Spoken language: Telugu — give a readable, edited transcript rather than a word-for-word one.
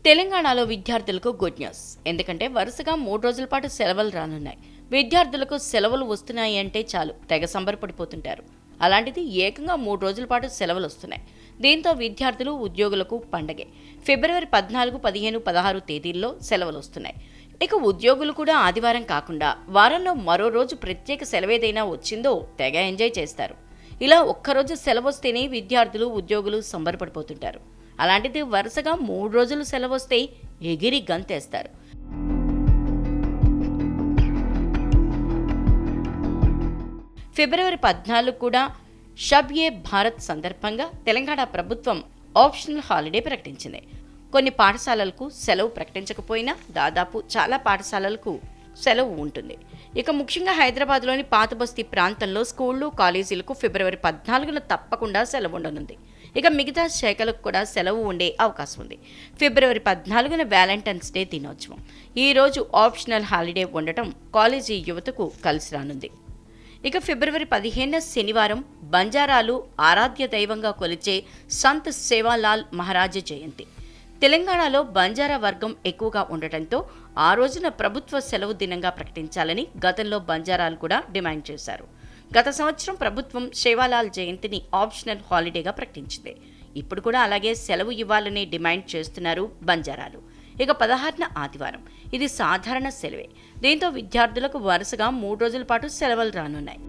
తెలంగాణలో విద్యార్థులకు గుడ్ న్యూస్. ఎందుకంటే వరుసగా 3 రోజుల పాటు సెలవులు రానున్నాయి. విద్యార్థులకు సెలవులు వస్తున్నాయి అంటే చాలు తెగ సంబరపడిపోతుంటారు. అలాంటిది ఏకంగా 3 రోజుల పాటు సెలవులు వస్తున్నాయి. దీంతో విద్యార్థులు, ఉద్యోగులకు పండగే. ఫిబ్రవరి 14, 15, 16 తేదీల్లో సెలవులు వస్తున్నాయి. ఇక ఉద్యోగులు కూడా ఆదివారం కాకుండా వారంలో మరో రోజు ప్రత్యేక సెలవేదైనా వచ్చిందో తెగ ఎంజాయ్ చేస్తారు. ఇలా ఒక్కరోజు సెలవు వస్తేనే విద్యార్థులు, ఉద్యోగులు సంబరపడిపోతుంటారు. అలాంటిది వరుసగా 3 రోజులు సెలవొస్తే ఎగిరి గంతేస్తారు. ఫిబ్రవరి 14 కూడా షబ్-ఏ-భారత్ సందర్భంగా తెలంగాణ ప్రభుత్వం ఆప్షనల్ హాలిడే ప్రకటించింది. కొన్ని పాఠశాలలకు సెలవు ప్రకటించకపోయినా దాదాపు చాలా పాఠశాలలకు సెలవు ఉంటుంది. ఇక ముఖ్యంగా హైదరాబాద్లోని పాతబస్తీ ప్రాంతంలో స్కూళ్లు, కాలేజీలకు ఫిబ్రవరి 14న తప్పకుండా సెలవు ఉండనుంది. ఇక మిగతా శాఖలకు కూడా సెలవు ఉండే అవకాశం ఉంది. ఫిబ్రవరి 14న వ్యాలంటైన్స్ డే దినోత్సవం. ఈ రోజు ఆప్షనల్ హాలిడే ఉండటం కాలేజీ యువతకు కలిసి రానుంది. ఇక ఫిబ్రవరి 15న శనివారం బంజారాలు ఆరాధ్య దైవంగా కొలిచే సంత్ సేవాలాల్ మహారాజ్ జయంతి. తెలంగాణలో బంజారా వర్గం ఎక్కువగా ఉండటంతో ఆ రోజున ప్రభుత్వ సెలవు దినంగా ప్రకటించాలని గతంలో బంజారాలు కూడా డిమాండ్ చేశారు. గత సంవత్సరం ప్రభుత్వం సేవాలాల్ జయంతిని ఆప్షనల్ హాలిడేగా ప్రకటించింది. ఇప్పుడు కూడా అలాగే సెలవు ఇవ్వాలని డిమాండ్ చేస్తున్నారు బంజారాలు. ఇక 16న ఆదివారం. ఇది సాధారణ సెలవే. దీంతో విద్యార్థులకు వరుసగా 3 రోజుల పాటు సెలవులు రానున్నాయి.